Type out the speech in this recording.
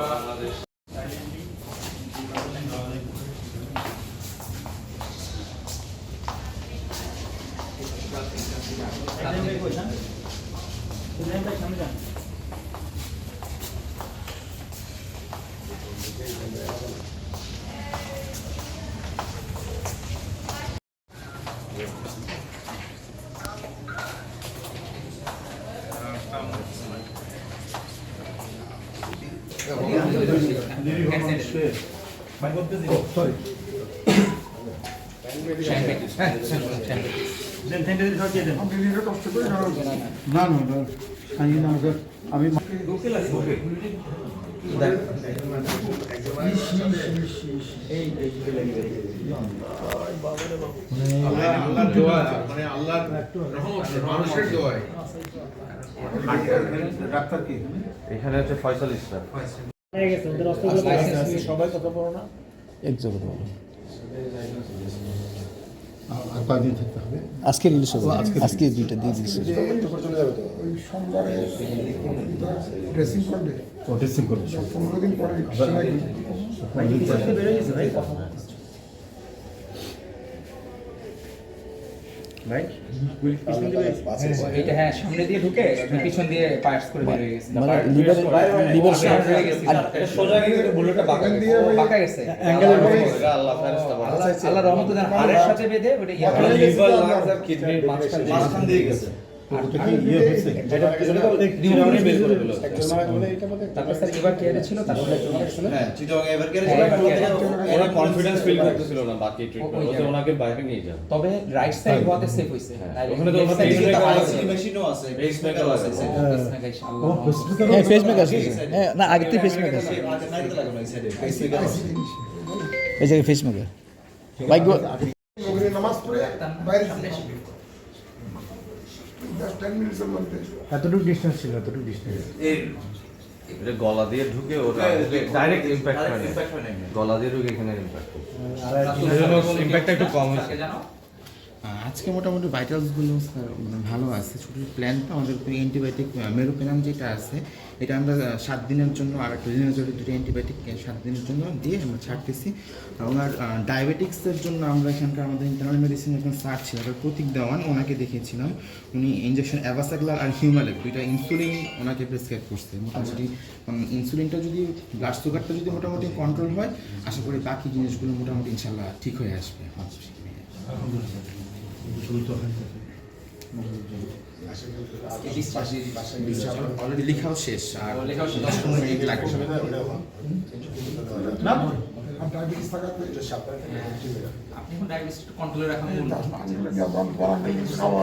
বাংলাদেশ আমি এখানে হচ্ছে ফয়সাল ইসলাম সবাই কথা বলো না এক জায়গায় বলো। আর কয়দিন থাকতে হবে আজকে রিলিজ হবে, আজকে দুইটা দিয়ে দিচ্ছে। ওই সোমবারে ড্রেসিং করবে ড্রেসিং করবে 15 দিন পরে এটা হ্যাঁ সামনে দিয়ে ঢুকে পিছন দিয়ে পাস করে বের হয়ে গেছে মানে লিভার হয়ে গেছে এটা সোজা গিয়ে বুলেটটা বাঁকা গেছে অ্যাঙ্গেলের পরে আল্লাহ ফেরেশতা বলে আল্লাহ রহমতে যেন হাড়ের সাথে বেঁধে ওটা লিভার লাংস আর কিডনির মাঝখান দিয়ে গেছে এটা পিছনে তো নিউরনে বের করে দিল তারপর স্যার এবার কেয়ারে ছিল তারপরে হ্যাঁ চিটাগাং এবার কেন ছিল ওরা কনফিডেন্স ফিল করতেছিল না বাকি ট্রিটমেন্ট ওতে ওনাকে বাইরে নিয়ে যান তবে রাইট সাইড হওয়াতে সেফ হইছে ওখানে তো আইসিইউ মেশিনও আছে পেসমেকারও আছে হ্যাঁ পেসমেকার আছে, হ্যাঁ না আগে থেকে পেসমেকার আছে, এই জায়গায় পেসমেকার বাইক নামাজ পড়ে বাইরে জাস্ট 10 মিনিটের মধ্যে এতটুকু ডিসটেন্স ছিল, এতটুকু ডিসটেন্স এটা গলা দিয়ে ঢুকে ওরা ডাইরেক্ট ইমপ্যাক্ট হয় না গলা দিয়ে ঢুকে এখানে ইমপ্যাক্ট ইমপ্যাক্টটা একটু কম হচ্ছে আজকে মোটামুটি ভাইটালসগুলো ভালো আছে। ছোটো প্ল্যানটা আমাদের অ্যান্টিবায়োটিক মেরোপেনাম যেটা আছে এটা আমরা 7 দিনের জন্য আর একটা লিনাজোলি দুটো অ্যান্টিবায়োটিক 7 দিনের জন্য দিয়ে আমরা ছাড়তেছি। ওনার ডায়াবেটিক্সের জন্য আমরা এখানকার আমাদের ইন্টারনাল মেডিসিন এখন স্যার ছিল প্রতীক দেওয়ান, ওনাকে দেখিয়েছিলাম। উনি ইঞ্জেকশন অ্যাভাসাগ্লার আর হিউমালেক দুইটা ইনসুলিন ওনাকে প্রেসক্রাইব করছে। মোটামুটি ইনসুলিনটা যদি ব্লাড সুগারটা যদি মোটামুটি কন্ট্রোল হয় আশা করি বাকি জিনিসগুলো মোটামুটি ইনশাল্লাহ ঠিক হয়ে আসবে। অলরেডি লেখাও শেষ আর 10-15 মিনিট লাগবে। ডায়াবেটিস থাকাতে আপনি এখন ডায়াবেটিস কন্ট্রোলে রাখা খাওয়া